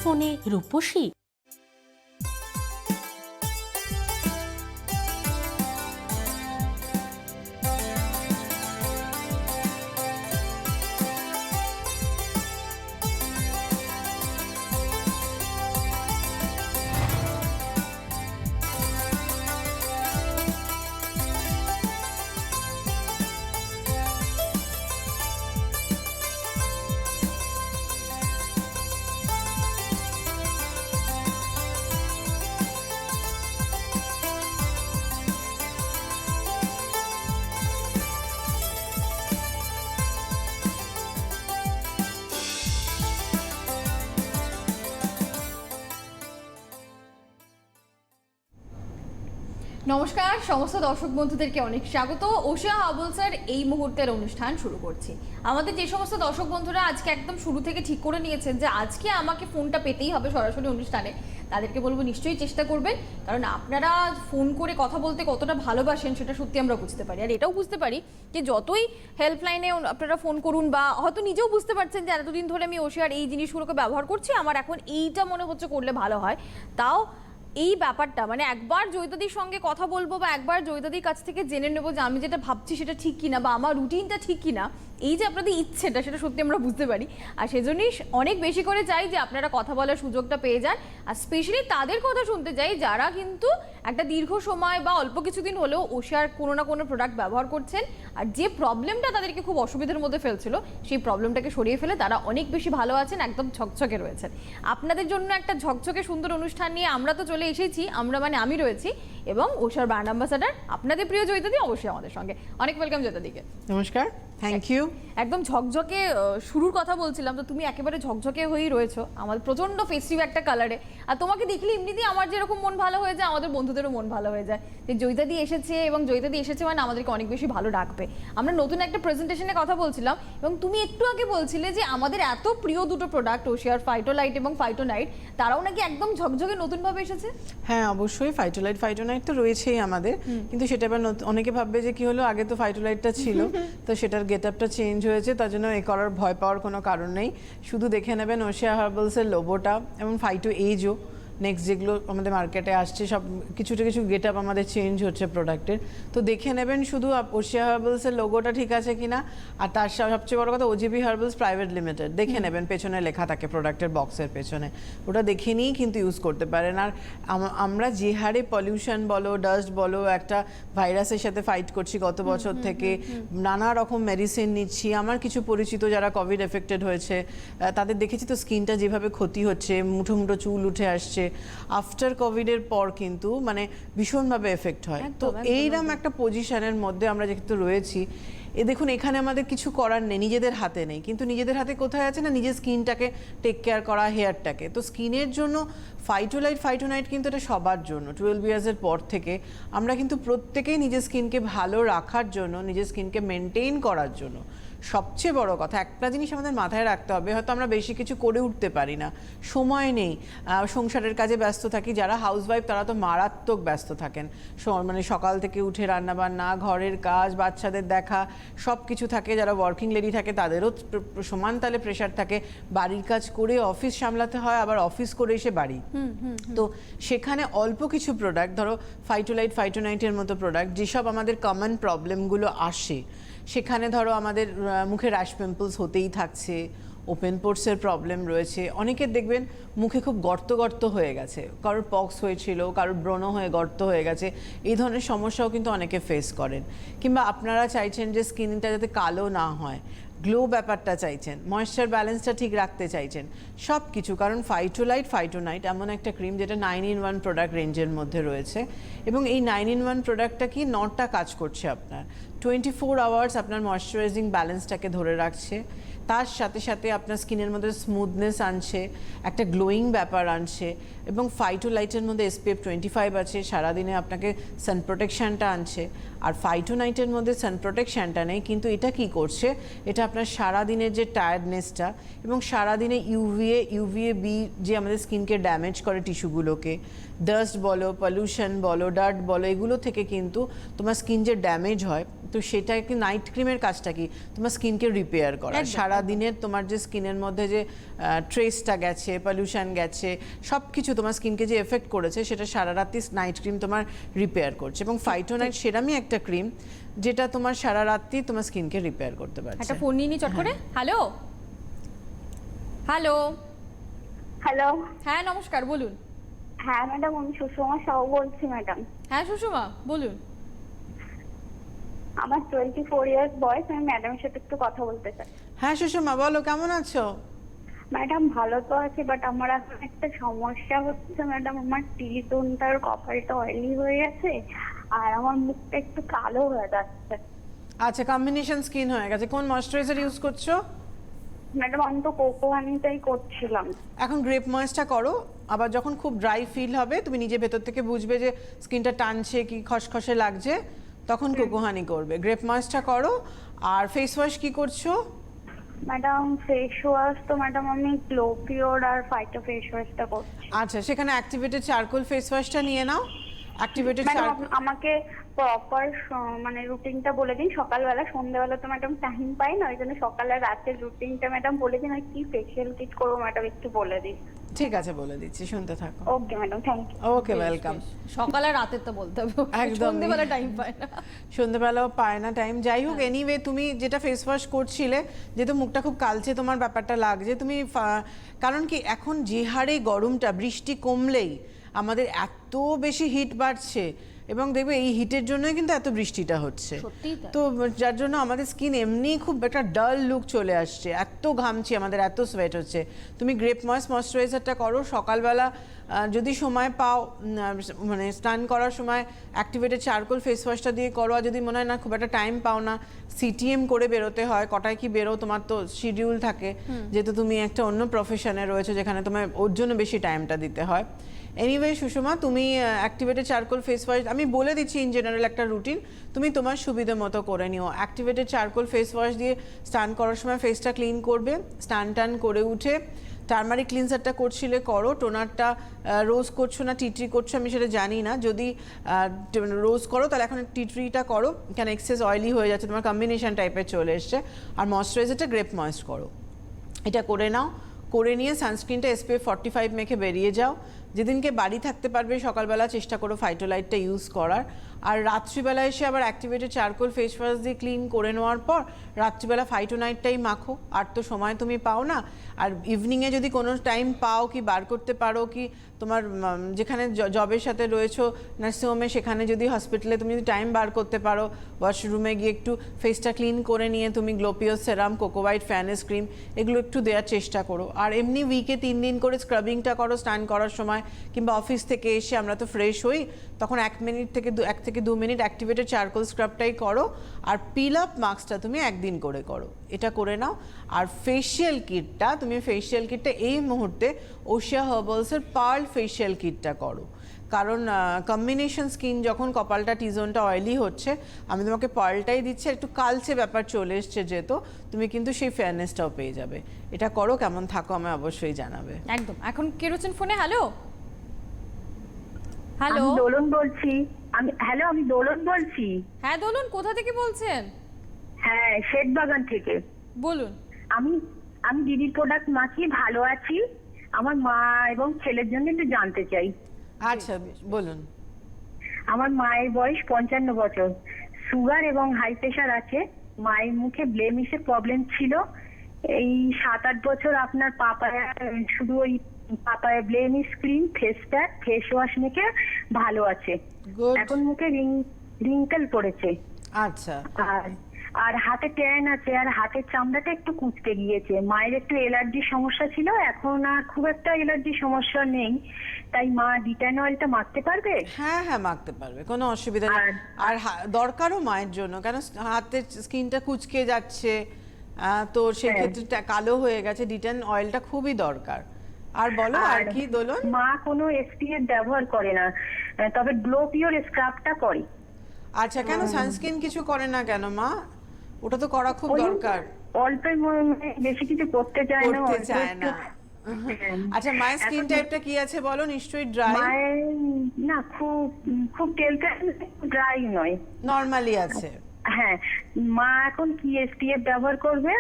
ফোনে রূপসী? নমস্কার সমস্ত দর্শক বন্ধুদেরকে অনেক স্বাগত। ওশিয়া হার্বালসের এই মুহূর্তের অনুষ্ঠান শুরু করছি। আমাদের যে সমস্ত দর্শক বন্ধুরা আজকে একদম শুরু থেকে ঠিক করে নিয়েছেন যে আজকে আমাকে ফোনটা পেতেই হবে সরাসরি অনুষ্ঠানে, তাদেরকে বলবো নিশ্চয়ই চেষ্টা করবেন, কারণ আপনারা ফোন করে কথা বলতে কতটা ভালোবাসেন সেটা সত্যি আমরা বুঝতে পারি। আর এটাও বুঝতে পারি যে যতই হেল্পলাইনে আপনারা ফোন করুন বা হয়তো নিজেও বুঝতে পারছেন যে এতদিন ধরে আমি ওশিয়ার এই জিনিসগুলোকে ব্যবহার করছি, আমার এখন এইটা মনে হচ্ছে করলে ভালো হয়, তাও এই ব্যাপারটা মানে একবার জয়িতাদির সঙ্গে কথা বলবো বা একবার জয়িতাদির কাছ থেকে জেনে নেবো যে আমি যেটা ভাবছি সেটা ঠিক কিনা বা আমার রুটিনটা ঠিক কিনা, এই যে আপনাদের ইচ্ছেটা সেটা সত্যি আমরা বুঝতে পারি। আর সেজন্যই অনেক বেশি করে চাই যে আপনারা কথা বলার সুযোগটা পেয়ে যান। আর স্পেশালি তাদের কথা শুনতে চাই যারা কিন্তু একটা দীর্ঘ সময় বা অল্প কিছুদিন হলেও ওশিয়ার কোনো না কোনো প্রোডাক্ট ব্যবহার করছেন, আর যে প্রবলেমটা তাদেরকে খুব অসুবিধার মধ্যে ফেলছিল সেই প্রবলেমটাকে সরিয়ে ফেলে তারা অনেক বেশি ভালো আছেন, একদম ঝকঝকে রয়েছেন। আপনাদের জন্য একটা ঝকঝকে সুন্দর অনুষ্ঠান নিয়ে আমরা তো চলে এসেছি, আমরা মানে আমি রয়েছি এবং ওশিয়ার ব্র্যান্ড অ্যাম্বাসাডার আপনাদের প্রিয় জয়িতাদি অবশ্যই আমাদের সঙ্গে। অনেক ওয়েলকাম জয়িতাদিকে। নমস্কার, থ্যাংক ইউ। একদম ঝকঝকে শুরুর কথা বলছিলাম, তো তুমি একেবারে ঝকঝকে হয়েই রয়েছো, আমাদের প্রচন্ড ফেস্টিভ একটা কালারে। আর তোমাকে দেখলে এমনিতেই আমার যেরকম মন ভালো হয়ে যায় আমাদের বন্ধুদেরও মন ভালো হয়ে যায় যে জয়িতাদি এসেছে, এবং জয়িতাদি এসেছে মানে আমাদেরকে অনেক বেশি ভালো রাখবে। আমরা নতুন একটা প্রেজেন্টেশনে কথা বলছিলাম এবং তুমি একটু আগে বলছিলে যে আমাদের এত প্রিয় দুটো প্রোডাক্ট ওশিয়ার ফাইটোলাইট এবং ফাইটোনাইট, তারাও নাকি একদম ঝকঝকে নতুনভাবে এসেছে। হ্যাঁ অবশ্যই, ফাইটোনাইট তো রয়েছেই আমাদের, কিন্তু সেটা এবার অনেকে ভাববে যে কি হলো, আগে তো ফাইটোলাইটটা ছিল তো সেটার গেট আপটা চেঞ্জ হয়েছে, তার জন্য এ করার ভয় পাওয়ার কোনো কারণ নেই। শুধু দেখে নেবেন ওশিয়া হার্বালসের লোগোটা এবং ফাইটো এজও নেক্সট যেগুলো আমাদের মার্কেটে আসছে সব কিছু গেট আপ আমাদের চেঞ্জ হচ্ছে প্রোডাক্টের, তো দেখে নেবেন শুধু ওশিয়া হার্বালসের লোগোটা ঠিক আছে কিনা। আর তার সবচেয়ে বড় কথা ওজিবি হার্বালস প্রাইভেট লিমিটেড দেখে নেবেন, পেছনে লেখা থাকে প্রোডাক্টের বক্সের পেছনে, ওটা দেখে নিয়েই কিন্তু ইউজ করতে পারেন। আর আমরা যে হারে পলিউশন বলো ডাস্ট বলো একটা ভাইরাসের সাথে ফাইট করছি গত বছর থেকে, নানা রকম মেডিসিন নিচ্ছি, আমার কিছু পরিচিত যারা কোভিড এফেক্টেড হয়েছে তাদের দেখেছি তো স্কিনটা যেভাবে ক্ষতি হচ্ছে, মুঠো মুঠো চুল উঠে আসছে আফটার কোভিডের পর, কিন্তু মানে ভীষণভাবে এফেক্ট হয়। তো এইরকম একটা পজিশনের মধ্যে আমরা যেহেতু রয়েছি, দেখুন এখানে আমাদের কিছু করার নেই, নিজেদের হাতে নেই, কিন্তু নিজেদের হাতে কোথায় আছে না, নিজের স্কিনটাকে টেক কেয়ার করা, হেয়ারটাকে। তো স্কিনের জন্য ফাইটোনাইট কিন্তু এটা সবার জন্য 12 ইয়ার্সের পর থেকে আমরা কিন্তু প্রত্যেকেই নিজের স্কিনকে ভালো রাখার জন্য, নিজের স্কিনকে মেনটেন করার জন্য সবচেয়ে বড় কথা একটা জিনিস আমাদের মাথায় রাখতে হবে, হয়তো আমরা বেশি কিছু করে উঠতে পারি না, সময় নেই, সংসারের কাজে ব্যস্ত থাকি, যারা হাউসওয়াইফ তারা তো মারাত্মক ব্যস্ত থাকেন, মানে সকাল থেকে উঠে রান্নাবান্না, ঘরের কাজ, বাচ্চাদের দেখা সব কিছু থাকে, যারা ওয়ার্কিং লেডি থাকে তাদেরও সমান তালে প্রেশার থাকে, বাড়ির কাজ করে অফিস সামলাতে হয়, আবার অফিস করে এসে বাড়ি। তো সেখানে অল্প কিছু প্রোডাক্ট ধরো ফাইটোনাইটের মতো প্রোডাক্ট যেসব আমাদের কমন প্রবলেমগুলো আসে, সেখানে ধরো আমাদের মুখে র্যাশ পিম্পলস হতেই থাকছে, ওপেন পোর্সের প্রবলেম রয়েছে, অনেকের দেখবেন মুখে খুব গর্ত হয়ে গেছে, কারোর পক্স হয়েছিল, কারোর ব্রণ হয়ে গর্ত হয়ে গেছে, এই ধরনের সমস্যাও কিন্তু অনেকে ফেস করেন। কিংবা আপনারা চাইছেন যে স্কিনটা যাতে কালো না হয়, গ্লো ব্যাপারটা চাইছেন, ময়েশ্চার ব্যালেন্সটা ঠিক রাখতে চাইছেন, সব কিছু। কারণ ফাইটোনাইট এমন একটা ক্রিম যেটা 9-in-1 প্রোডাক্ট রেঞ্জের মধ্যে রয়েছে, এবং এই 9-in-1 প্রোডাক্টটা কি 9টা কাজ করছে আপনার 24 আওয়ার্স আপনার ময়েশ্চারাইজিং ব্যালেন্সটাকে ধরে রাখছে, তার সাথে সাথে আপনার স্কিনের মধ্যে স্মুথনেস আনছে, একটা গ্লোয়িং ব্যাপার আনছে, এবং ফাইটোলাইটের মধ্যে SPF 25 আছে, সারাদিনে আপনাকে সান প্রোটেকশনটা আনছে। আর ফাইটোনাইটের মধ্যে সান প্রোটেকশনটা নেই, কিন্তু এটা কি করছে, এটা আপনার সারাদিনের যে টায়ার্ডনেসটা এবং সারাদিনে ইউভিএ বি যে আমাদের স্কিনকে ড্যামেজ করে টিস্যুগুলোকে, ডাস্ট বলো, পলিউশন বলো, ডার্ট বলো, এগুলো থেকে কিন্তু তোমার স্কিন যে ড্যামেজ হয়, তো সেটা কি নাইট ক্রিমের কাজটা কি তোমার স্কিনকে রিপেয়ার করা। সারাদিনের তোমার যে স্কিনের মধ্যে যে ট্রেসটা গেছে, পলিউশন গেছে, সব কিছু তোমার স্কিনকে যে এফেক্ট করেছে সেটা সারা রাত্রি নাইট ক্রিম তোমার রিপেয়ার করছে। এবং ফাইটোনাইট সেরামই একটা ক্রিম যেটা তোমার সারা রাত্রি তোমার স্কিনকে রিপেয়ার করতে পারছে। একটা ফোন নিয়ে নি চট করে। Hello hello hello. হ্যাঁ নমস্কার, বলুন। হ্যাঁ ম্যাডাম, আমি সুষমা সাউ বলছি ম্যাডাম। হ্যাঁ সুষমা বলুন। আমার 24 ইয়ার্স বয়স, আমি ম্যাডামের সাথে একটু কথা বলতে চাই। হ্যাঁ সুষমা বলো, কেমন আছো? ম্যাডাম ভালো তো আছি, বাট আমার এখন একটা সমস্যা হচ্ছে ম্যাডাম। আমার টিলিটনটার কপালটা অয়েলি হয়ে গেছে আর আমার মুখটা একটু কালো হয়ে যাচ্ছে। আচ্ছা, কম্বিনেশন স্কিন হয়ে গেছে। কোন ময়েশ্চারাইজার ইউজ করছো? ম্যাডাম আমি তো কোকো হানিটাই করছিলাম। এখন গ্রেপ ময়েসটা করো, আবার যখন খুব ড্রাই ফিল হবে, তুমি নিজে ভেতর থেকে বুঝবে যে স্কিনটা টানছে কি খসখসে লাগছে, তখন কোকোহানি করবে। গ্রেপ ময়েসটা করো। আর ফেস ওয়াশ কি করছো? ম্যাডাম ফেস ওয়াশ তো ম্যাডাম আমি গ্লো পিওর আর ফাইটো ফেস ওয়াশটা করছি। আচ্ছা, সেখানে অ্যাক্টিভেটেড চারকোল ফেস ওয়াশটা নিয়ে নাও। অ্যাক্টিভেটেড ম্যাডাম চারকোল আমাকে প্রপার মানে রুটিনটা বলে দিন। সকালবেলা সন্ধ্যাবেলা তো ম্যাডাম টাইম পাই না, ওই জন্য সকালে রাতের রুটিনটা ম্যাডাম বলে দিন। আর কি ফেশিয়াল কিট করবো ম্যাডাম একটু বলে দিন। ঠিক আছে, বলে দিচ্ছি, শুনতে থাকো। Okay madam, thank you. Okay, welcome. সকালে রাতে তো বলতে হবে, একদম। সন্ধ্যেবেলা টাইম পায় না। সন্ধ্যেবেলাও পায় না টাইম। যাই হোক, এনিওয়ে তুমি যেটা ফেস ওয়াশ করছিলে, যেহেতু মুখটা খুব কালচে তোমার ব্যাপারটা লাগছে, তুমি কারণ কি এখন যে হারে গরমটা, বৃষ্টি কমলেই আমাদের এত বেশি হিট বাড়ছে, এবং দেখবে এই হিটের জন্যই কিন্তু এত বৃষ্টিটা হচ্ছে। সত্যিই তাই। তো যার জন্য আমাদের স্কিন এমনি খুব একটা ডাল লুক চলে আসছে, এত ঘামছি, আমাদের এত সোয়েট হচ্ছে। তুমি গ্রেপ ময়েশ্চারাইজারটা করো সকালবেলা, যদি সময় পাও, মানে স্নান করার সময় অ্যাক্টিভেটেড চারকোল ফেস ওয়াশটা দিয়ে করো। আর যদি মনে হয় না খুব একটা টাইম পাও না, সিটিএম করে বেরোতে হয়, কটায় কি বেরো, তোমার তো শিডিউল থাকে, যেহেতু তুমি একটা অন্য প্রফেশনে রয়েছে যেখানে তোমার ওর জন্য বেশি টাইমটা দিতে হয়। এনিওয়ে সুষমা, তুমি অ্যাক্টিভেটেড চারকোল ফেস ওয়াশ আমি বলে দিচ্ছি, ইন জেনারেল একটা রুটিন তুমি তোমার সুবিধা মতো করে নিও। অ্যাক্টিভেটেড চারকোল ফেস ওয়াশ দিয়ে স্নান করার সময় ফেসটা ক্লিন করবে, স্নান টান করে উঠে টার্মারিক ক্লিনজারটা করছিলে করো। টোনারটা রোজ করছো না টিট্রি করছো আমি সেটা জানি না, যদি রোজ করো তাহলে এখন টিট্রিটা করো, কেন এক্সেস অয়েলি হয়ে যাচ্ছে, তোমার কম্বিনেশন টাইপের চলে এসছে। আর ময়েশ্চারাইজারটা গ্রেপ ময়েস্ট করো, এটা করে নাও। করে নিয়ে সানস্ক্রিনটা SPF 45 মেখে বেরিয়ে যাও। যেদিনকে বাড়ি থাকতে পারবে সকালবেলা চেষ্টা করো ফাইটোলাইটটা ইউজ করার। আর রাত্রিবেলা এসে আবার অ্যাক্টিভেটেড চারকোল ফেস ওয়াশ দিয়ে ক্লিন করে নেওয়ার পর রাত্রিবেলা ফাইটোনাইটটাই মাখো। আর তো সময় তুমি পাও না, আর ইভিনিংয়ে যদি কোনো টাইম পাও কি বার করতে পারো, কি তোমার যেখানে জবের সাথে রয়েছো নার্সিংহোমে, সেখানে যদি হসপিটালে তুমি যদি টাইম বার করতে পারো, ওয়াশরুমে গিয়ে একটু ফেসটা ক্লিন করে নিয়ে তুমি গ্লোপিও সেরাম, কোকোভাইট ফ্যানেস ক্রিম এগুলো একটু দেওয়ার চেষ্টা করো। আর এমনি উইকে 3 দিন করে স্ক্রাবিংটা করো স্নান করার সময়, কিংবা অফিস থেকে এসে আমরা তো ফ্রেশ হই, তখন 1 থেকে 2 মিনিট অ্যাক্টিভেটেড চারকোল স্ক্রাবটাই করো। আর পিল আপ মাস্কটা তুমি একদিন করে করো, এটা করে নাও। আর ফেশিয়াল কিটটা এই মুহূর্তে ওশিয়া হার্বালসের পার্ল ফেশিয়াল কিটটা করো, কারণ কম্বিনেশন স্কিন যখন কপালটা টিজোনটা অয়েলি হচ্ছে, আমি তোমাকে পার্লটাই দিচ্ছি, একটু কালচে ব্যাপার চলে এসছে যেহেতু, তুমি কিন্তু সেই ফেয়ারনেসটাও পেয়ে যাবে। এটা করো, কেমন থাকো আমি অবশ্যই জানাবে। একদম। এখন কে রয়েছেন ফোনে? Hello hello. আমি দোলন বলছি। আমি দোলন বলছি। হ্যাঁ দোলন, কোথা থেকে বলছেন? হ্যাঁ, শেঠবাগান থেকে। বলুন। আমি দিদির প্রোডাক্ট মাখিয়ে ভালো আছি। আমার মা এবং ছেলের জন্য একটু জানতে চাই। আচ্ছা বলুন। আমার মায়ের বয়স 55 বছর, সুগার এবং হাই প্রেশার আছে। মায়ের মুখে ব্লেমিশের প্রবলেম ছিল। এই 7-8 বছর আপনার পাপায়া, শুধু ওই papaya blemish cream, face pack, face wash মেখে ভালো আছে। Good. এখন মুখে রিঙ্কেল পড়েছে। আচ্ছা। আর হাতে ট্যান আছে, আর হাতের চামড়াটা একটু কুঁচকে গিয়েছে। মায়ের একটু এলার্জির সমস্যা ছিল, এখন আর খুব একটা এলার্জির সমস্যা নেই। তাই মা ডিটাইন অয়েলটা মাখতে পারবে? হ্যাঁ হ্যাঁ, মাখতে পারবে, কোনো অসুবিধা নেই। আর দরকারও মায়ের জন্য, কেন হাতের স্কিনটা কুচকে যাচ্ছে, তো সেই ক্ষেত্রে কালো হয়ে গেছে, ডিটেন অয়েলটা খুবই দরকার। আর বলো আর কি দোলন? মা কোনো SPF ব্যবহার করে না, তবে গ্লো পিওর স্ক্রাবটা করে। আচ্ছা, কেন সানস্ক্রিন কিছু করে না কেন মা? ওটা তো করা খুব দরকার। অল্পই বেশি কিছু করতে চায় না, করতে অল্প চায় একটু। না। আচ্ছা, মায়ের স্কিন টাইপটা কি আছে বলো? নিশ্চয়ই ড্রাই। মায়ের না, খুব খুব তেলটা ড্রাই নয়, নরমালি আছে। হ্যাঁ। মা এখন কি SPF ব্যবহার করবে,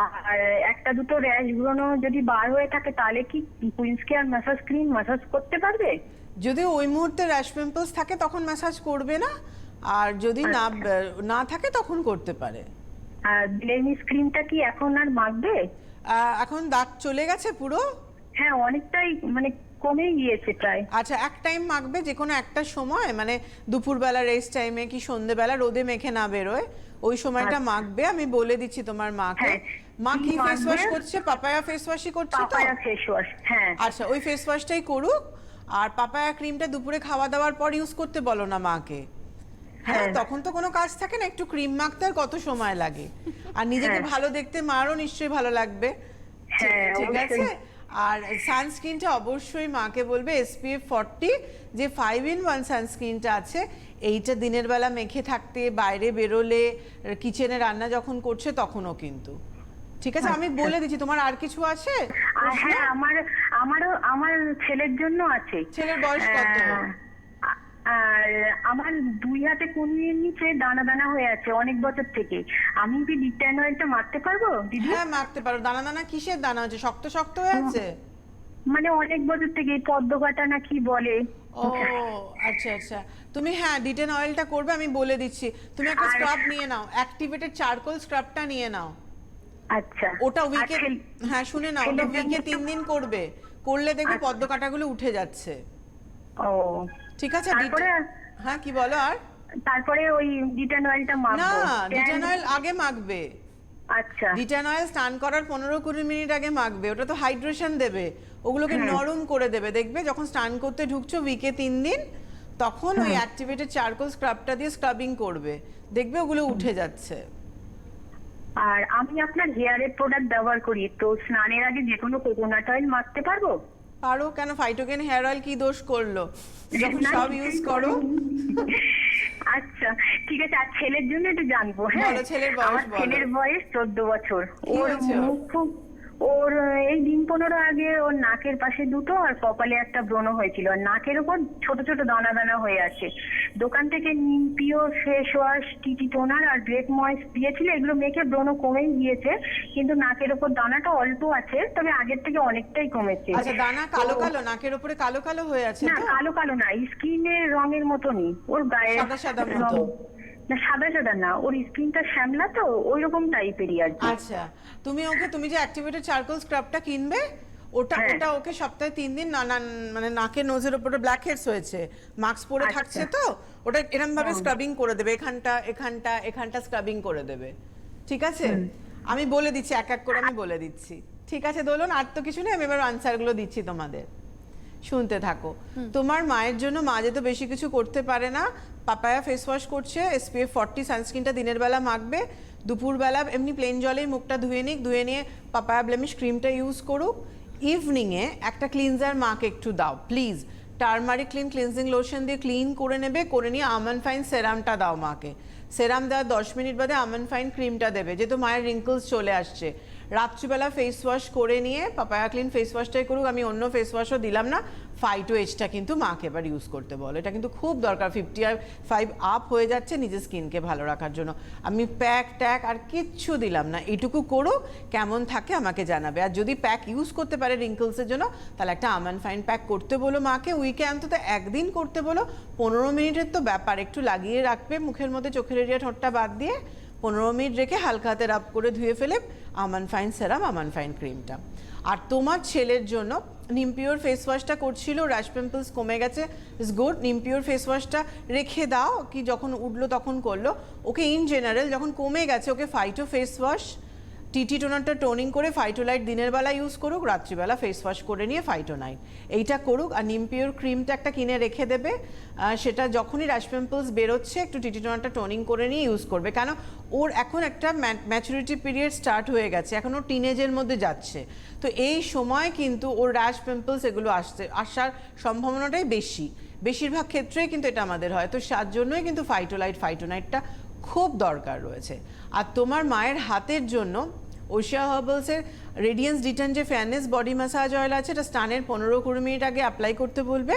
আর একটা দুটো র্যাশ ব্রণ যদি বার হয়ে থাকে তাহলে কি Queens Care massage cream massage করতে পারবে? যদি ওই মুহূর্তে র্যাশ পিম্পলস থাকে তখন ম্যাসাজ করবে না, আর যদি না থাকে তখন করতে পারে। আর ব্লেমিশ ক্রিমটা কি এখন আর মাখবে? এখন দাগ চলে গেছে পুরো? হ্যাঁ, অনেকটাই কমে গিয়েছে প্রায়। আচ্ছা, এক টাইম মাখবে, যে কোনো একটা সময়, দুপুরবেলা রেস্ট টাইমে কি সন্ধ্যেবেলা রোদে মেখে না বেরোয় ওই সময়টা মাখবে। আমি বলে দিচ্ছি তোমার মাকে। হ্যাঁ, মা কি কি ফেস ওয়াশ মাখবে? করছে? পাপায়া ফেস ওয়াশই করছে তো? পাপায়া ফেস ওয়াশ, হ্যাঁ। আচ্ছা, ওই ফেস ওয়াশটাই করুক। আর পাপায়া ক্রিমটা দুপুরে খাওয়া দাওয়ার পর ইউজ করতে বলো না মাকে। হ্যাঁ, তখন তো কোনো কাজ থাকে না, একটু ক্রিম মাখতে আর কত সময় লাগে। আর নিজেকে ভালো দেখতে মারও নিশ্চয়ই ভালো লাগবে। হ্যাঁ, ঠিক আছে। অবশ্যই। আর সানস্ক্রিনটা অবশ্যই মাকে বলবে SPF 40, যে 5-in-1 সানস্ক্রিনটা আছে, এইটা দিনের বেলা মেখে থাকতে, বাইরে বেরোলে, কিচেনে রান্না যখন করছে তখনও কিন্তু। ঠিক আছে, আমি বলে দিচ্ছি। তোমার আর কিছু আছে? আর হ্যাঁ, আমার ছেলের জন্য আছে। ছেলের বয়স কত? আর আমার 2 হাতে কনুইয়ের নিচে দানা দানা হয়ে আছে অনেক বছর থেকে। আমি কি ডিটাইন অয়েলটা মারতে পারবো দিদি? হ্যাঁ, মাখতে পারো। দানা দানা কিসের দানা আছে? শক্ত শক্ত হয়ে আছে? অনেক বছর থেকে পদ্ম কাটা না কি বলে। ও আচ্ছা আচ্ছা, তুমি ডিটেন অয়েলটা করবে, আমি বলে দিচ্ছি। তুমি একটা স্ক্রাব নিয়ে নাও, অ্যাক্টিভেটেড চারকোল স্ক্রাবটা নিয়ে নাও। আচ্ছা, ওটা উইকে, শুনে নাও, ওটা উইকে 3 দিন করবে, করলে দেখবে পদ্ম কাটাগুলো উঠে যাচ্ছে। ও ঠিক আছে। তারপরে কি বলো? আর তারপরে ওই ডিটাইন অয়েলটা না, মাখবো? ডিটেন অয়েল আগে মাখবে। আচ্ছা, ডিটেন অয়েল স্নান করার 15-20 মিনিট আগে মাখবে। ওটা তো হাইড্রেশন দেবে, ওগুলোকে নরম করে দেবে। দেখবে যখন স্নান করতে ঢুকছো উইকে 3 দিন, তখন ওই অ্যাক্টিভেটেড চারকোল স্ক্রাবটা দিয়ে স্ক্রাবিং করবে, দেখবে ওগুলো উঠে যাচ্ছে। আর আমি আপনার হেয়ারের প্রোডাক্ট ব্যবহার করি, তো স্নানের আগে যে কোনো কোকোনাট অয়েল মাখতে পারবো? পারো, কেন? ফাইটোকেন হেয়ার অয়েল কি দোষ করলো যখন না, সব ইউজ করো? আচ্ছা, ঠিক আছে। আর ছেলের জন্য একটু জানবো। হ্যাঁ, বলো, ছেলের বয়স আমার বলো। ছেলের বয়স 14 বছর। কি ওর হয়েছে ওর? মুখ খুব, ওর এই দিন 15 আগে ওর নাকের পাশে দুটো আর কপালে একটা ব্রণ হয়েছিল, আর নাকের উপর ছোট ছোট দানা দানা হয়ে আছে। দোকান থেকে নিমপিও face wash, TT toner are great ময়েস দিয়েছিল, এগুলো মেখে ব্রণ কমেই গিয়েছে, কিন্তু নাকের উপর দানাটা অল্প আছে, তবে আগের থেকে অনেকটাই কমেছে। আচ্ছা, দানা কালো কালো, নাকের উপরে কালো কালো হয়ে আছে না, তো? কালো কালো না, স্কিনের রঙের মতনই, ওর গায়ে সাদা সাদা মতো? না, সাদা সাদা না, ওর স্কিনটা শ্যামলা, তো ওই রকম টাইপেরই আর কি। আচ্ছা, তুমি যে অ্যাক্টিভেটেড চারকোল স্ক্রাবটা কিনবে, ওটা ওকে সপ্তাহে 3 দিন নাকের নোজের উপরে ব্ল্যাক হেডস হয়েছে, মাস্ক পরে থাকছে তো, ওটা এরকম ভাবে স্ক্রাবিং করে দেবে, এখানটা স্ক্রাবিং করে দেবে। ঠিক আছে, আমি বলে দিচ্ছি, এক এক করে আমি বলে দিচ্ছি। ঠিক আছে দোলন, আর তো কিছু নেই, আমি এবার আনসারগুলো দিচ্ছি তোমাদের, শুনতে থাকো। তোমার মায়ের জন্য, মা যেহেতু বেশি কিছু করতে পারে না, পাপায়া ফেস ওয়াশ করছে, SPF 40 সানস্ক্রিনটা দিনের বেলা মাখবে, দুপুরবেলা এমনি প্লেন জলেই মুখটা ধুয়ে নিয়ে পাপায়া ব্লেমিশ ক্রিমটা ইউজ করুক। ইভিনিংয়ে একটা ক্লিনজার মাকে একটু দাও প্লিজ, টার্মারিক ক্লিনজিং লোশন দিয়ে ক্লিন করে নেবে, করে নিয়ে আমন্ড ফাইন সেরামটা দাও মাকে। সেরাম দেওয়ার 10 মিনিট বাদে আমন্ড ফাইন ক্রিমটা দেবে, যেহেতু মায়ের রিঙ্কলস চলে আসছে। রাত্রিবেলা ফেস ওয়াশ করে নিয়ে পাপায়া ক্লিন ফেস ওয়াশটাই করুক, আমি অন্য ফেস ওয়াশও দিলাম না। ফাইটো এজটা কিন্তু মাকে এবার ইউজ করতে বলো, এটা কিন্তু খুব দরকার। 55 আপ হয়ে যাচ্ছে, নিজের স্কিনকে ভালো রাখার জন্য। আমি প্যাক ট্যাক আর কিচ্ছু দিলাম না, এইটুকু করো, কেমন থাকে আমাকে জানাবে। আর যদি প্যাক ইউজ করতে পারে রিঙ্কলসের জন্য, তাহলে একটা আমন্ড ফাইন প্যাক করতে বলো মাকে, উইকে অন্তত একদিন করতে বলো। 15 মিনিটের তো ব্যাপার, একটু লাগিয়ে রাখবে মুখের মধ্যে, চোখের এরিয়া ঠোঁটটা বাদ দিয়ে 15 মিনিট রেখে হালকা হাতে রাব করে ধুয়ে ফেলে আমন্ড ফাইন সেরাম, আমন্ড ফাইন ক্রিমটা। আর তোমার ছেলের জন্য নিমপিওর ফেস ওয়াশটা করছিল, র্যাশ পিম্পলস কমে গেছে, ইটস গুড। নিমপিওর ফেস ওয়াশটা রেখে দাও, কি যখন উঠলো তখন করলো। ওকে ইন জেনারেল যখন কমে গেছে, okay phyto face wash, TT টোনারটা টোনিং করে ফাইটোলাইট দিনের বেলা ইউজ করুক, রাত্রিবেলা ফেস ওয়াশ করে নিয়ে ফাইটোনাইট এইটা করুক। আর নিমপিওর ক্রিমটা একটা কিনে রেখে দেবে, সেটা যখনই র্যাশ পিম্পলস বেরোচ্ছে একটু টিটি টোনারটা টোনিং করে নিয়ে ইউজ করবে, কেন ওর এখন একটা ম্যাচুরিটি পিরিয়ড স্টার্ট হয়ে গেছে, এখন ও টিনেজের মধ্যে যাচ্ছে। তো এই সময় কিন্তু ওর র্যাশ পিম্পলস এগুলো আসার সম্ভাবনাটাই বেশিরভাগ ক্ষেত্রেই কিন্তু এটা আমাদের হয়। তো তার জন্যই কিন্তু ফাইটোনাইটটা খুব দরকার রয়েছে। আর তোমার মায়ের হাতের জন্য ওশিয়া হার্বালসের রেডিয়েন্স ডিটেন যে ফেয়ারনেস বডি ম্যাসাজ অয়েল আছে, এটা স্নানের 15-20 মিনিট আগে অ্যাপ্লাই করতে বলবে।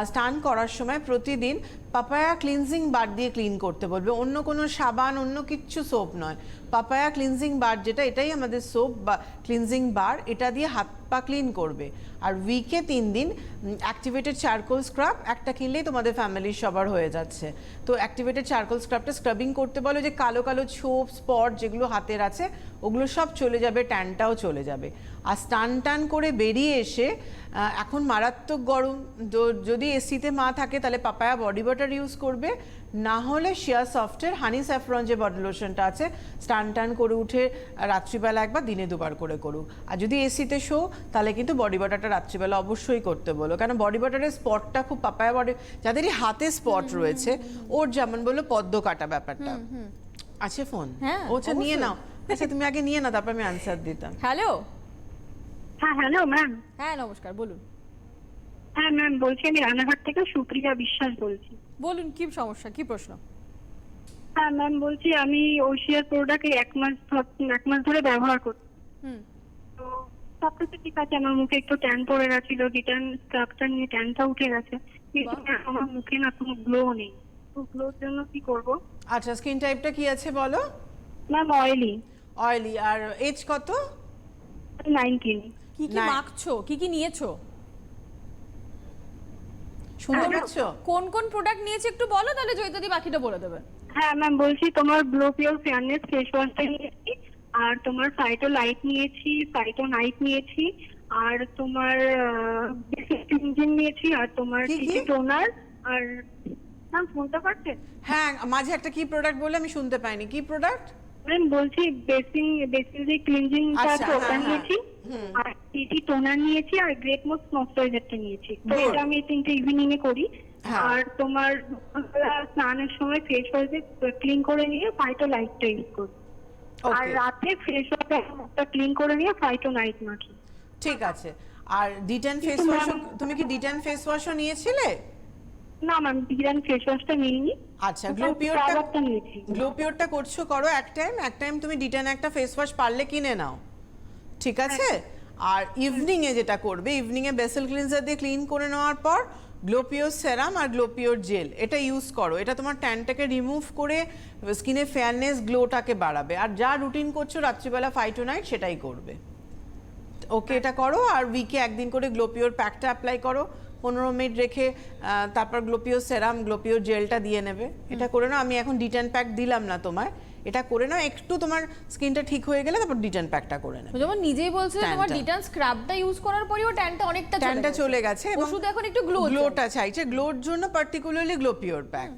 স্নান করার সময় প্রতিদিন পাপায়া ক্লিনজিং বার দিয়ে ক্লিন করতে বলবে, অন্য কোনো সাবান অন্য কিচ্ছু সোপ নয়। পাপায়া ক্লিনজিং বার যেটা, এটাই আমাদের সোপ বা ক্লিনজিং বার, এটা দিয়ে হাত পা ক্লিন করবে। আর উইকে 3 দিন অ্যাক্টিভেটেড চারকোল স্ক্রাব একটা কিনলেই তোমাদের ফ্যামিলির সবার হয়ে যাচ্ছে। তো অ্যাক্টিভেটেড চারকোল স্ক্রাবটা স্ক্রাবিং করতে বলো, যে কালো কালো ছোপ স্পট যেগুলো হাতের আছে ওগুলো সব চলে যাবে, ট্যানটাও চলে যাবে। আর টান করে বেরিয়ে এসে, এখন মারাত্মক গরম, যদি এসিতে মা থাকে তাহলে পাপায়া বডি বাটার ইউজ করবে, না হলে শিয়া সফটের হানি স্যাফরন যে বডি লোশনটা আছে, টান করে উঠে রাত্রিবেলা একবার, দিনে 2বার করে করুক। আর যদি এসিতে শো তাহলে কিন্তু বডি বাটারটা রাত্রিবেলা অবশ্যই করতে বলো, কারণ বডি বাটারের স্পটটা খুব পাপায়া বডি, যাদেরই হাতে স্পট রয়েছে, ওর যেমন বললো পদ্ম কাটা ব্যাপারটা আছে। ফোন ওটা নিয়ে নাও। আচ্ছা তুমি আগে নিয়ে নাও, তারপর আমি আনসার দিতাম। হ্যালো। হ্যাঁ হ্যালো ম্যাম। হ্যাঁ নমস্কার, বলুন। হ্যাঁ ম্যাম, বলছি আমি রানাঘাট থেকে সুপ্রিয়া বিশ্বাস বলছি। বলুন কি সমস্যা, কি প্রশ্ন? হ্যাঁ ম্যাম, বলছি আমি ওশিয়ার প্রোডাক্ট 1 মাস ধরে ব্যবহার করছি। তো সবকিছু ঠিক আছে, আমার মুখে একটু ট্যান পড়ে গেছিল, ডিটান স্ক্রাবটা নিয়ে ট্যানটা উঠে গেছে, কিন্তু আমার মুখে না কোনো গ্লো নেই। তো গ্লোর জন্য কি করব? আচ্ছা স্কিন টাইপটা কি আছে বলো? Ma'am oily. আর এজ কত? 19। কি কি মাখছো, কি নিয়েছো? শুনতে পাচ্ছ? কোন কোন প্রোডাক্ট নিয়েছে একটু বলো, তাহলে জয়িতাদি বাকিটা বলে দেবে। হ্যাঁ ম্যাম, বলছি তোমার গ্লো পিওর ফেয়ারনেস ফেস ওয়াশটা নিয়েছি, আর তোমার ফাইটো লাইট নিয়েছি, ফাইটো নাইট নিয়েছি, আর তোমার ক্লিনজিং নিয়েছি, আর তোমার টিটি টোনার। আর ম্যাম শুনতে পাচ্ছেন? হ্যাঁ, মাঝে একটা কি প্রোডাক্ট বলে আমি শুনতে পাইনি, কি প্রোডাক্ট? ম্যাম বলছি বেসিং যে ক্লিনজিংটা আছে ওটা নিয়েছি, আর টিটি টোনার নিয়েছি, আর গ্রেট মোস্ট ময়েশ্চারাইজারটা নিয়েছি। তো এটা আমি 3টে ইভিনিং এ করি। আর তোমার স্নানের সময় ফেস ওয়াশ দিয়ে ক্লিন করে নিয়ে ফাইটো লাইটটা ইউজ করি, আর রাতে ফেস ওয়াশটা ক্লিন করে নিয়ে ফাইটো নাইট মাখি। ঠিক আছে। আর ডিটেন ফেস ওয়াশ, তুমি কি ডিটেন ফেস ওয়াশও নিয়েছিলে? না ম্যাম, ডিটেন ফেস ওয়াশটা নিইনি। আচ্ছা, গ্লো পিওরটা করো এক টাইম তুমি ডিটেন একটা ফেস ওয়াশ পারলে কিনে নাও, ঠিক আছে? আর ইভিনিং এ যেটা করবে, ইভিনিং এ বেসেল ক্লিনজার দিয়ে ক্লিন করে নেওয়ার পর গ্লো পিওর সেরাম আর গ্লো পিওর জেল এটা ইউজ করো। এটা তোমার ট্যানটাকে রিমুভ করে স্কিনে ফেয়ারনেস গ্লোটাকে বাড়াবে। আর যা রুটিন করছো রাত্রিবেলা ফাইটোনাইট সেটাই করবে, ওকে? এটা করো। আর উইকে একদিন করে গ্লো পিওর প্যাকটা অ্যাপ্লাই করো, 15 মিনিট রেখে তারপর গ্লো পিওর সেরাম গ্লো পিওর জেলটা দিয়ে নেবে। এটা করে নাও। আমি এখন ডিটেন প্যাক দিলাম না তোমায়, এটা করে নাও, একটু তোমার স্কিনটা ঠিক হয়ে গেলে তারপর ডিটেন প্যাকটা করে নেবে। যেমন নিজেই বলছে তোমার ডিটেন স্ক্রাবটা ইউজ করার পরেও ট্যানটা চলে গেছে এবং শুধু এখন একটু গ্লোটা চাইছে, গ্লোর জন্য পার্টিকুলারলি গ্লো পিওর প্যাক।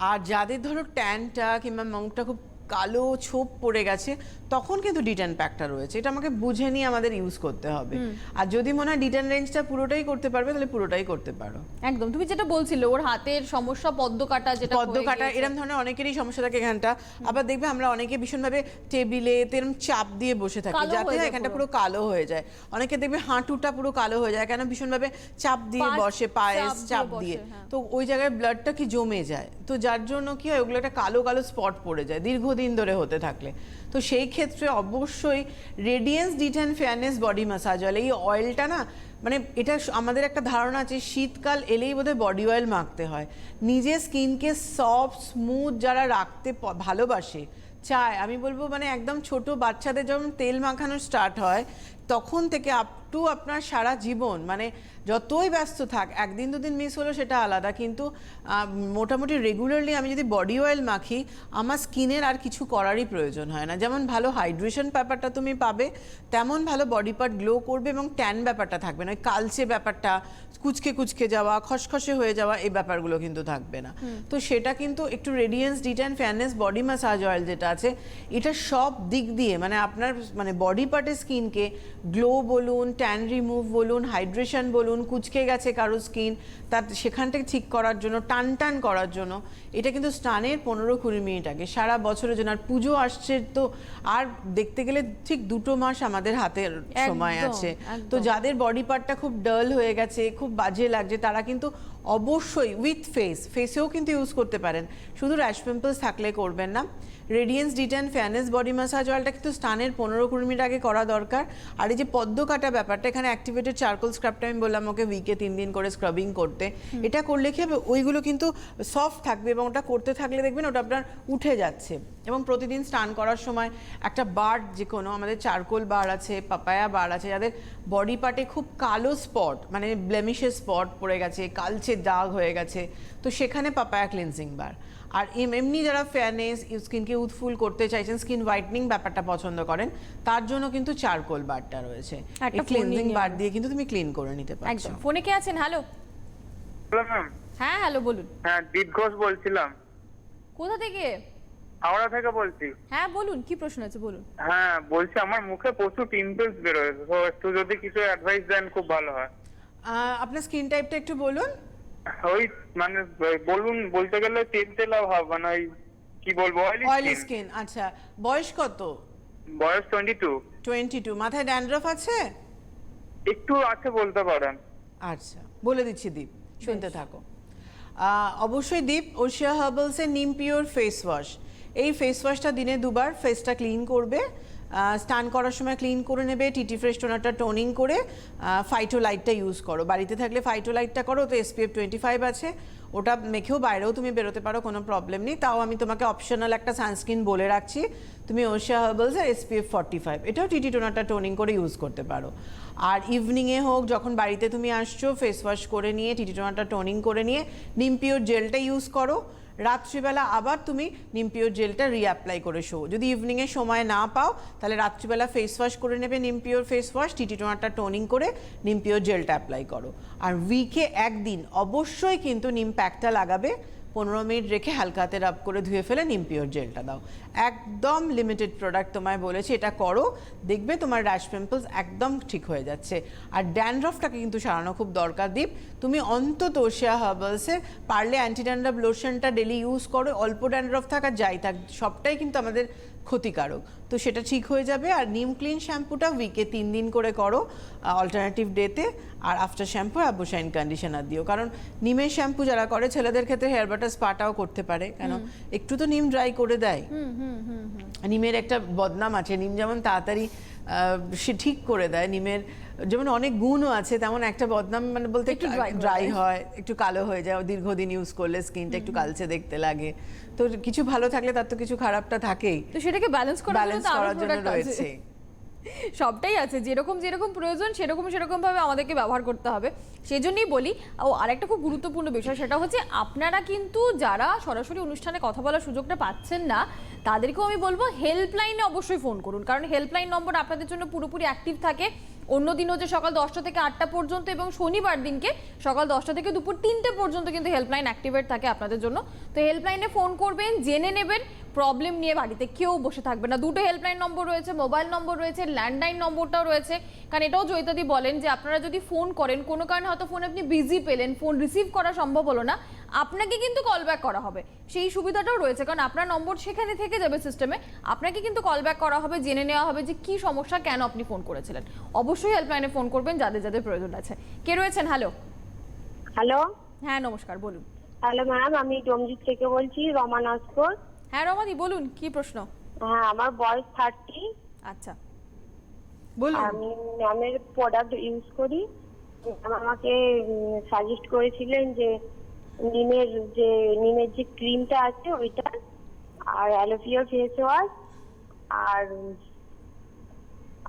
আর যাদের ধরো ট্যানটা কিংবা মুখটা খুব কালো ছোপ পড়ে গেছে, তখন কিন্তু ডিটেন প্যাকটা রয়েছে, এটা আমাকে বুঝে নিয়ে আমাদের ইউজ করতে হবে। আর যদি মনে হয় ডিটেন রেঞ্জটা পুরোটাই করতে পারবে তাহলে পুরোটাই করতে পারো। একদম। তুমি যেটা বলছিলে ওর হাতের সমস্যা পদ্ম কাটা, এরকম ধরনের অনেকেরই সমস্যা থাকে এখানটা। আবার দেখবে আমরা অনেকে ভীষণভাবে টেবিলে এরকম চাপ দিয়ে বসে থাকি, যাতে এখানটা পুরো কালো হয়ে যায়। অনেকে দেখবে হাঁটুটা পুরো কালো হয়ে যায়, কেন ভীষণভাবে চাপ দিয়ে বসে, পায়ে চাপ দিয়ে, তো ওই জায়গায় ব্লাডটা কি জমে যায়, তো যার জন্য কি হয় ওগুলো একটা কালো কালো স্পট পড়ে যায় দীর্ঘদিন ধরে হতে থাকলে। তো সেই ক্ষেত্রে অবশ্যই radiance detain fairness body massage oil, এই অয়েলটা না, মানে এটা আমাদের একটা ধারণা আছে শীতকাল এলেই বোধহয় বডি অয়েল মাখতে হয়। নিজের স্কিনকে সফট স্মুথ যারা রাখতে ভালোবাসে, চায়, আমি বলবো মানে একদম ছোট বাচ্চাদের যখন তেল মাখানো স্টার্ট হয়, তখন থেকে আপ টু আপনার সারা জীবন, মানে যতই ব্যস্ত থাক, একদিন দুদিন মিস হলো সেটা আলাদা, কিন্তু মোটামুটি রেগুলারলি আমি যদি বডি অয়েল মাখি আমার স্কিনের আর কিছু করারই প্রয়োজন হয় না। যেমন ভালো হাইড্রেশন ব্যাপারটা তুমি পাবে, তেমন ভালো বডি পার্ট গ্লো করবে এবং ট্যান ব্যাপারটা থাকবে না, ওই কালচে ব্যাপারটা, কুচকে কুচকে যাওয়া, খসখসে হয়ে যাওয়া, এই ব্যাপারগুলো কিন্তু থাকবে না। তো সেটা কিন্তু একটু radiance de-tan fairness body massage oil যেটা আছে, এটা সব দিক দিয়ে মানে আপনার মানে বডি পার্টের স্কিনকে গ্লো বলুন, ট্যান রিমুভ বলুন, হাইড্রেশন বলুন, কুচকে গেছে কারো স্কিন তার সেখানটাকে ঠিক করার জন্য, টান টান করার জন্য, এটা কিন্তু স্নানের 15-20 মিনিট আগে সারা বছরের জন্য। আর পুজো আসছে তো আর দেখতে গেলে ঠিক 2 মাস আমাদের হাতের সময় আছে। তো যাদের বডি পার্টটা খুব ডাল হয়ে গেছে, খুব বাজে লাগছে, তারা কিন্তু অবশ্যই উইথ ফেসেও কিন্তু ইউজ করতে পারেন, শুধু র্যাশ পিম্পলস থাকলে করবেন না। Radiance de-tan fairness body massage অয়েলটা কিন্তু স্নানের 15-20 মিনিট আগে করা দরকার। আর এই যে পদ্ম কাটা ব্যাপারটা, এখানে অ্যাক্টিভেটেড চারকোল স্ক্রাবটা আমি বললাম ওকে উইকে 3 দিন করে স্ক্রাবিং করতে, এটা করলে কি হবে ওইগুলো কিন্তু সফট থাকবে এবং ওটা করতে থাকলে দেখবেন ওটা আপনার উঠে যাচ্ছে। এবং প্রতিদিন স্নান করার সময় একটা বার, যে কোনো আমাদের চারকোল বার আছে, পাপায়া বার আছে, যাদের বডি পার্টে খুব কালো স্পট মানে ব্লেমিশের স্পট পড়ে গেছে, কালচে দাগ হয়ে গেছে, তো সেখানে পাপায়া ক্লিনজিং বার। আর এমনি যারা ফেয়ারনেস, স্কিনকে উৎফুল করতে চাইছেন, স্কিন হোয়াইটনিং ব্যাপারটা পছন্দ করেন, তার জন্য কিন্তু চারকোল বারটা রয়েছে। এই ক্লিনজিং বার দিয়ে কিন্তু তুমি ক্লিন করে নিতে পারছো। একদম। ফোনে কে আছেন? হ্যালো। Hello ma'am. হ্যাঁ হ্যালো, বলুন। হ্যাঁ, দীপ ঘোষ বলছিলাম, কোথা থেকে? হাওড়া থেকে বলছি। হ্যাঁ বলুন, কি প্রশ্ন আছে বলুন। হ্যাঁ বলছি, আমার মুখে প্রচুর পিম্পলস বেরোয়, তো একটু যদি কিছু অ্যাডভাইস দেন খুব ভালো হয়। আপনার স্কিন টাইপটা একটু বলুন। ওই মানে বলুন, বলতে গেলে তেল তেলা ভাব, মানে ওই কি বলবো, অয়েলি স্কিন। আচ্ছা, বয়স কত? বয়স 22। 22। মাথায় ড্যান্ড্রফ আছে? একটু আছে বলতে পারেন। আচ্ছা, বলে দিচ্ছি দীপ, শুনতে থাকো। অবশ্যই দীপ, ওশিয়া হার্বালসের নিম পিওর ফেস ওয়াশ, এই ফেস ওয়াশটা দিনে 2 বার ফেসটা ক্লিন করবে, স্নান করার সময় ক্লিন করে নেবে, টিটি ফ্রেশ টোনারটা টোনিং করে ফাইটোলাইটটা ইউজ করো, বাড়িতে থাকলে ফাইটোলাইটটা করো, তো SPF 25 আছে, ওটা মেখেও বাইরেও তুমি বেরোতে পারো, কোনো প্রবলেম নেই। তাও আমি তোমাকে অপশনাল একটা সানস্ক্রিন বলে রাখছি, তুমি ওশিয়া হার্বালসের SPF 45 এটাও টিটি টোনারটা টোনিং করে ইউজ করতে পারো। আর ইভিনিংয়ে হোক, যখন বাড়িতে তুমি আসছো, ফেস ওয়াশ করে নিয়ে টিটি টোনারটা টোনিং করে নিয়ে নিম পিওর জেলটা ইউজ করো, রাত্রিবেলা আবার তুমি নিম পিওর জেলটা রিঅ্যাপ্লাই করে শো। যদি ইভিনিংয়ে সময় না পাও তাহলে রাত্রিবেলা ফেস ওয়াশ করে নেবে, neem pure face wash, TT টোনারটা টোনিং করে নিম পিওর জেলটা অ্যাপ্লাই করো। আর উইকে একদিন অবশ্যই কিন্তু নিম প্যাকটা লাগাবে, 15 মিনিট রেখে হালকা হাতে রাব করে ধুয়ে ফেলে নিম পিওর জেলটা দাও। একদম লিমিটেড প্রোডাক্ট তোমায় বলেছি, এটা করো, দেখবে তোমার র্যাশ পিম্পলস একদম ঠিক হয়ে যাচ্ছে। আর ড্যান্ড্রফটাকে কিন্তু সারানো খুব দরকার দীপ, তুমি অন্তত ওশিয়া হার্বালসের পারলে অ্যান্টি ড্যান্ড্রফ লোশনটা ডেলি ইউজ করো, অল্প ড্যান্ড্রফ থাকা যাই থাক সবটাই কিন্তু আমাদের ক্ষতিকারক, তো সেটা ঠিক হয়ে যাবে। আর নিম ক্লিন শ্যাম্পুটা উইকে 3 দিন করে করো অল্টারনেটিভ ডেতে, আর আফটার শ্যাম্পু অ্যাবোশাইন কন্ডিশনার দিও, কারণ নিমের শ্যাম্পু যারা করে ছেলেদের ক্ষেত্রে হেয়ার বাটার স্পাটাও করতে পারে, কেন একটু তো নিম ড্রাই করে দেয়। নিমের একটা বদনাম আছে, নিম যেমন তাড়াতাড়ি সে ঠিক করে দেয়, নিমের যেমন অনেক গুণও আছে, তেমন একটা বদনাম মানে বলতে একটু ড্রাই হয়, একটু কালো হয়ে যায়, দীর্ঘদিন ইউজ করলে স্কিনটা একটু কালচে দেখতে লাগে। তো কিছু ভালো থাকলে তার তো কিছু খারাপটা থাকেই, তো সেটাকে ব্যালেন্স করার জন্য রয়েছে। সবটাই আছে, যেরকম যেরকম প্রয়োজন সেরকম ভাবে আমাদেরকে ব্যবহার করতে হবে। সেজন্যই বলি। ও আরেকটা খুব গুরুত্বপূর্ণ বিষয়, সেটা হচ্ছে আপনারা কিন্তু যারা সরাসরি অনুষ্ঠানে কথা বলার সুযোগটা পাচ্ছেন না, তাদেরকেও আমি বলবো হেল্পলাইনে অবশ্যই ফোন করুন, কারণ হেল্পলাইন নম্বর আপনাদের জন্য পুরোপুরি অ্যাক্টিভ থাকে। অন্য দিন হচ্ছে সকাল 10টা থেকে 8টা পর্যন্ত, এবং শনিবার দিনকে সকাল 10টা থেকে দুপুর 3টে পর্যন্ত কিন্তু হেল্পলাইন অ্যাক্টিভেট থাকে আপনাদের জন্য। তো হেল্পলাইনে ফোন করবেন, জেনে নেবেন, প্রবলেম নিয়ে বাড়িতে কেউ বসে থাকবে না। 2টো হেল্পলাইন নম্বর রয়েছে, মোবাইল নম্বর রয়েছে, ল্যান্ডলাইন নম্বরটাও রয়েছে। কারণ এটাও জয়িতাদি বলেন যে আপনারা যদি ফোন করেন, কোনো কারণে হয়তো ফোন আপনি বিজি পেলেন, ফোন রিসিভ করা সম্ভব হলো না, আপনাকে কিন্তু কল ব্যাক করা হবে, সেই সুবিধাটাও রয়েছে, কারণ আপনার নম্বর সেখানে থেকে যাবে সিস্টেমে, আপনাকে কিন্তু কল ব্যাক করা হবে, জেনে নেওয়া হবে যে কি সমস্যা, কেন আপনি ফোন করেছিলেন। অবশ্যই হেল্পলাইনে ফোন করবেন যাদের যাদের প্রয়োজন আছে। কে রয়েছেন? হ্যালো। হ্যালো। হ্যাঁ নমস্কার, বলুন। হ্যালো ম্যাম, আমি ডোমজিৎ থেকে বলছি, রমা নস্কর। হ্যাঁ রমাদি, বলুন কি প্রশ্ন। হ্যাঁ, আমার বয়স 30। আচ্ছা বলুন। আমি ম্যামের প্রোডাক্ট ইউজ করি। ম্যাম আমাকে সাজেস্ট করেছিলেন যে নিমের যে ক্রিমটা আছে ওইটা, আর অ্যালোভেরা ফেস ওয়াশ,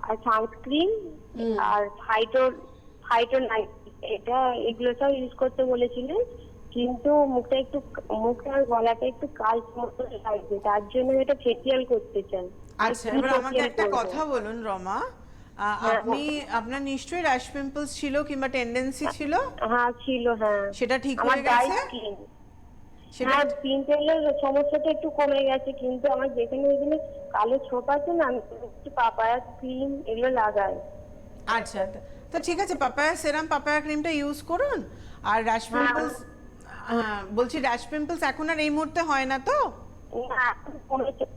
আর সানস্ক্রিন আর ফাইটোনাইট এগুলো সব ইউজ করতে বলেছিলেন, কিন্তু মুখটা আর গলাটা একটু কালচে মতো লাগছে, তার জন্য এটা ফেসিয়াল করতে চান। আচ্ছা, এবার আমাকে একটা কথা বলুন রমা, আপনার নিশ্চয়ই র্যাশ পিম্পলস ছিল কিংবা টেন্ডেন্সি ছিল? হ্যাঁ ছিল, হ্যাঁ। সেটা ঠিক আমার হয়ে ড্রাই গেছে? স্কিন। সেটা হ্যাঁ, পিম্পলের সমস্যাটা একটু কমে গেছে, কিন্তু আমার যেখানে যেখানে কালো ছোপ আছে না, আমি একটু পাপায়া ক্রিম এগুলো লাগাই। আচ্ছা, তো ঠিক আছে, পাপায়া সেরাম পাপায়া ক্রিমটা ইউজ করুন। আর র্যাশ পিম্পলস, বলছি র্যাশ পিম্পলস এখন আর এই মুহূর্তে হয় না তো? না,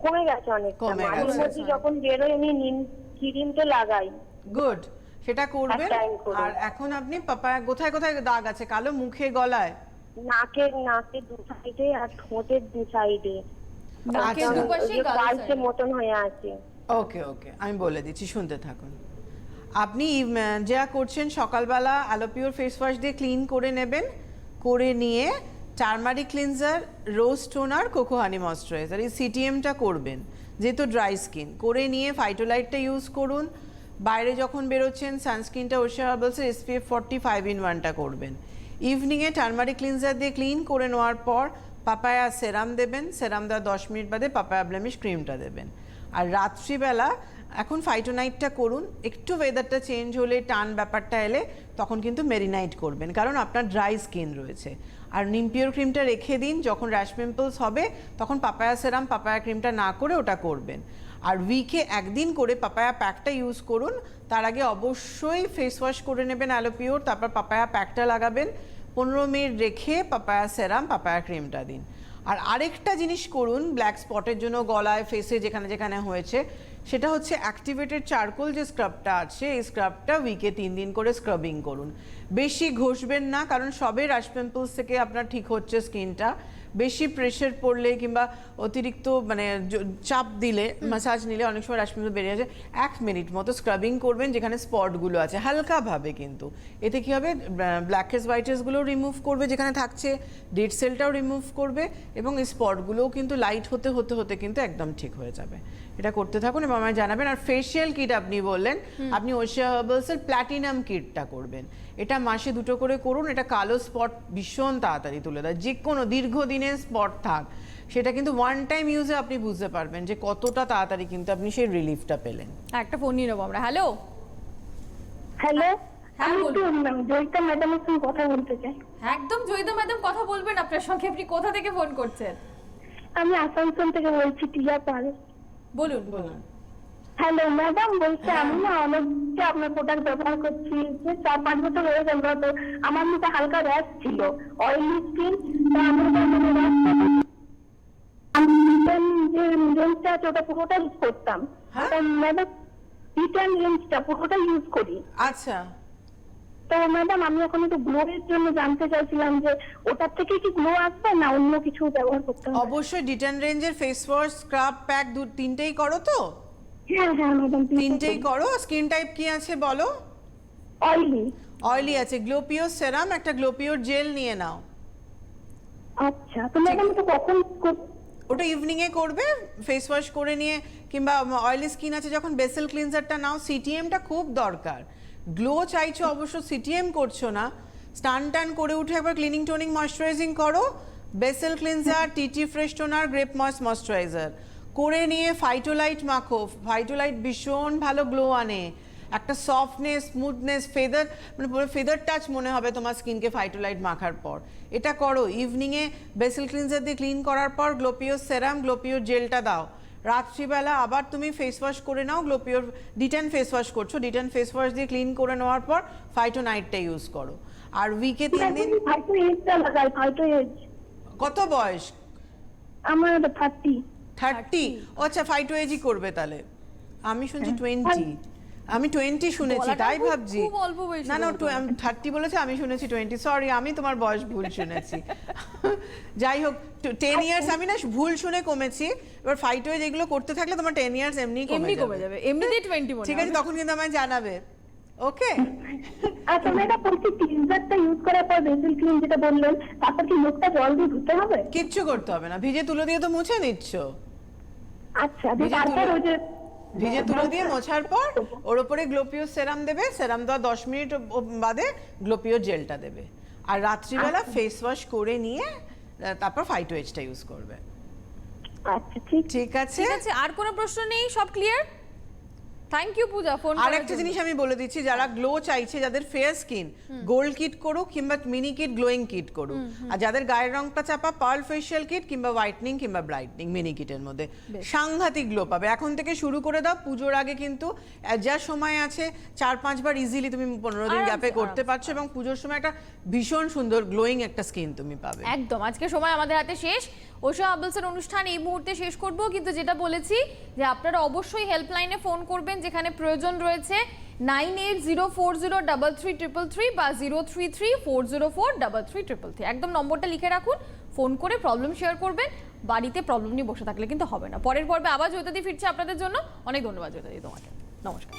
কমে গেছে অনেকটা। কমে মাঝে গেছে। মধ্যে যখন বেরোয় আমি নিম ক্রিমটা লাগাই। গুড, সেটা করবেন। আর time করুন। আর এখন আপনি পাপায়া, কোথায় কোথায় দাগ আছে কালো? মুখে, গলায়? নাকের দু সাইডে আর ঠোঁটের দু সাইডে নাকের আচ্ছা। দুপাশেই কালো কালচে side। মতন হয়ে আছে। ওকে ওকে, আমি বলে দিচ্ছি, শুনতে থাকুন। আপনি যা করছেন, সকালবেলা অ্যালোপিওর ফেস ওয়াশ দিয়ে ক্লিন করে নেবেন, করে নিয়ে টার্মারিক ক্লিনজার, রোজ টোনার, কোকো হানি ময়শ্চারাইজার, এই সিটিএমটা করবেন যেহেতু ড্রাই স্কিন। করে নিয়ে ফাইটোলাইটটা ইউজ করুন। বাইরে যখন বেরোচ্ছেন সানস্ক্রিনটা ওশিয়া হার্বালসের SPF 40 5-in-1টা করবেন। ইভিনিংয়ে টার্মারিক ক্লিনজার দিয়ে ক্লিন করে নেওয়ার পর পাপায়া সেরাম দেবেন, সেরাম দেওয়ার 10 মিনিট বাদে পাপায়া ব্লেমিশ ক্রিমটা দেবেন। আর রাত্রিবেলা এখন ফাইটোনাইটটা করুন। একটু ওয়েদারটা চেঞ্জ হলে, টান ব্যাপারটা এলে তখন কিন্তু মেরিনাইট করবেন, কারণ আপনার ড্রাই স্কিন রয়েছে। আর নিমপিওর ক্রিমটা রেখে দিন, যখন র্যাশ পিম্পলস হবে তখন পাপায়া সেরাম পাপায়া ক্রিমটা না করে ওটা করবেন। আর উইকে একদিন করে পাপায়া প্যাকটা ইউজ করুন। তার আগে অবশ্যই ফেস ওয়াশ করে নেবেন অ্যালোপিওর, তারপর পাপায়া প্যাকটা লাগাবেন। 15 মিনিট রেখে পাপায়া সেরাম পাপায়া ক্রিমটা দিন। আর আরেকটা জিনিস করুন ব্ল্যাক স্পটের জন্য, গলায়, ফেসে যেখানে যেখানে হয়েছে, সেটা হচ্ছে অ্যাক্টিভেটেড চারকোল যে স্ক্রাবটা আছে, এই স্ক্রাবটা উইকে 3 দিন করে স্ক্রাবিং করুন। বেশি ঘষবেন না, কারণ সবে র্যাশ পিম্পলস থেকে আপনার ঠিক হচ্ছে স্কিনটা। বেশি প্রেশার পড়লে কিংবা অতিরিক্ত মানে চাপ দিলে, ম্যাসাজ নিলে অনেক সময় র্যাশ পিম্পল বেরিয়ে যায়। 1 মিনিট মতো স্ক্রাবিং করবেন যেখানে স্পটগুলো আছে, হালকাভাবে কিন্তু। এতে কী হবে, ব্ল্যাক হেডস হোয়াইট হেডসগুলোও রিমুভ করবে যেখানে থাকছে, ডেড সেলটাও রিমুভ করবে, এবং এই স্পটগুলোও কিন্তু লাইট হতে হতে হতে কিন্তু একদম ঠিক হয়ে যাবে। এটা করতে থাকুন এবং আমায় জানাবেন। আর ফেশিয়াল কিট আপনি বললেন, আপনি ওশিয়া হার্বালসের প্ল্যাটিনাম কিটটা করবেন। এটা মাসে 2টো করে করুন। এটা কালো স্পট ভীষণ তাড়াতাড়ি তুলে দেয়, যে কোনো দীর্ঘদিনের স্পট থাক, সেটা কিন্তু ওয়ান টাইম ইউজে আপনি বুঝতে পারবেন যে কতটা তাড়াতাড়ি কিন্তু আপনি সেই রিলিফটা পেলেন। একটা ফোন নিয়ে নেবো আমরা। হ্যালো, হ্যালো, হ্যাঁ, আমি বলুন। একটু জয়িতা ম্যাডামের সঙ্গে কথা বলতে চাই। একদম জয়িতা ম্যাডাম কথা বলবেন আপনার সঙ্গে। আপনি কোথা থেকে ফোন করছেন? আমি আসানসোল থেকে বলছি, টিয়া পাল। বলুন। বলুন। হ্যালো ম্যাডাম, বলছি আমি না অনেকটা আপনার প্রোডাক্ট ব্যবহার করছি, যে 4-5 বছর হয়ে গেল। তো আমার মুখে হালকা র্যাশ ছিল, অয়েলি স্কিন। তো আমার যে রেঞ্জটা আছে ওটা পুরোটা ইউজ করতাম। হ্যাঁ? ম্যাডাম রিটার্ন রেঞ্জটা পুরোটা ইউজ করি। আচ্ছা, তো ম্যাডাম আমি এখন একটু গ্লো এর জন্য জানতে চাইছিলাম যে ওটার থেকে কি গ্লো আসবে না অন্য কিছু ব্যবহার করতে হবে? অবশ্যই ডিটেন রেঞ্জের ফেস ওয়াশ, স্ক্রাব, প্যাক 3টেই করো তো? হ্যাঁ হ্যাঁ ম্যাডাম, 3টেই করো। স্কিন টাইপ কি আছে বলো? অয়েলি। অয়েলি আছে, গ্লোপিওর সেরাম, একটা গ্লোপিওর জেল নিয়ে নাও। আচ্ছা, তো ম্যাডাম তো কখন ওটা ইভিনিংয়ে করবে ফেস ওয়াশ করে নিয়ে, কিংবা অয়েলি স্কিন আছে যখন বেসেল ক্লিনজারটা নাও। সিটিএমটা খুব দরকার। গ্লো চাইছো অবশ্য, সিটিএম করছো না, স্টান টান করে উঠে একবার ক্লিনিং টোনিং ময়শ্চারাইজিং করো। Bessel cleanser, TT fresh toner, grape moist moisturiser করে নিয়ে ফাইটোলাইট মাখো। ফাইটোলাইট ভীষণ ভালো গ্লো আনে, একটা সফটনেস, স্মুথনেস, ফেদার, মানে পুরো ফেদার টাচ মনে হবে তোমার স্কিনকে ফাইটোলাইট মাখার পর। এটা করো। ইভিনিংয়ে বেসেল ক্লিনজার দিয়ে ক্লিন করার পর গ্লোপিওর সেরাম, গ্লোপিওর জেলটা দাও। রাত্রিবেলা আবার তুমি ফেস ওয়াশ করে নাও, গ্লোপিওর ডিটেন ফেস ওয়াশ করছো, ডিটেন ফেস ওয়াশ দিয়ে ক্লিন করে নেওয়ার পর ফাইটোনাইটটা ইউজ করো। আর উইকে 3 দিন। ফাইটো এজটা লাগাই, ফাইটো এজ। কত বয়স? আমার 30। আচ্ছা, ফাইটো এজই করবে তাহলে। আমি শুনছি 20, আমি 20 শুনেছি, গলাটা তাই খুব- ভাবছি। খুব অল্প বয়সী না না, গলা। 30 বলেছে, আমি শুনেছি 20। সরি, আমি তোমার বয়স ভুল শুনেছি। যাই হোক, 10 ইয়ার্স আমি না ভুল শুনে কমেছি। এবার ফাইটো এজ এগুলো করতে থাকলে তোমার 10 ইয়ার্স এমনি এমনি কমে যাবে, এমনিতেই 20 মনে ঠিক আছে, হবে। তখন কিন্তু আমায় জানাবে। ওকে, আচ্ছা ম্যাডাম, বলছি ক্লিনজারটা ইউজ করার পর বেসিল ক্লিন যেটা বললেন, তারপর কি মুখটা জল দিয়ে ধুতে হবে? কিচ্ছু করতে হবে না, ভিজে তুলো দিয়ে তো মুছে নিচ্ছ। আচ্ছা, ভিজে তারপর তুলো- ওই যে ভিজে তুলো দিয়ে মোছার পর ওর উপরে গ্লোপিও সেরাম দেবে, সেরাম দেওয়া 10 মিনিট বাদে গ্লোপিও জেলটা দেবে। আর রাত্রিবেলা ফেস ওয়াশ করে নিয়ে তারপর ফাইটোএইচটা ইউজ করবে। আচ্ছা ঠিক ঠিক আছে? ঠিক আছে, আর কোনো প্রশ্ন নেই, সব clear? Thank you Puja phone আর একটা জিনিস আমি বলে দিচ্ছি, যারা গ্লো চাইছে, যাদের ফেয়ার স্কিন, গোল্ড কিট করুক কিংবা মিনি কিট গ্লোয়িং কিট করুক, আর যাদের গায়ের রংটা চাপা পার্ল ফেশিয়াল কিট কিংবা হোয়াইটনিং কিংবা ব্রাইটনিং মিনি কিটের মধ্যে সাংঘাতিক গ্লো পাবে। এখন থেকে শুরু করে দাও, পুজোর আগে কিন্তু যা সময় আছে 4-5 বার ইজিলি তুমি 15 দিন গ্যাপে করতে পারছো এবং পুজোর সময় একটা ভীষণ সুন্দর গ্লোয়িং একটা স্কিন তুমি পাবে। একদম। আজকে সময় আমাদের হাতে শেষ। ওশা হার্বালসের অনুষ্ঠান এই মুহূর্তে শেষ করব, কিন্তু যেটা বলেছি যে আপনারা অবশ্যই হেল্পলাইনে ফোন করবেন যেখানে প্রয়োজন রয়েছে 9804033333 বা 0334043333। একদম নম্বরটা লিখে রাখুন, ফোন করে প্রবলেম শেয়ার করবেন। বাড়িতে প্রবলেম নিয়ে বসে থাকলে কিন্তু হবে না। পরের পর্বে আবার জ্যোতিদি ফিরছে আপনাদের জন্য। অনেক ধন্যবাদ জ্যোতিদি তোমাকে, নমস্কার।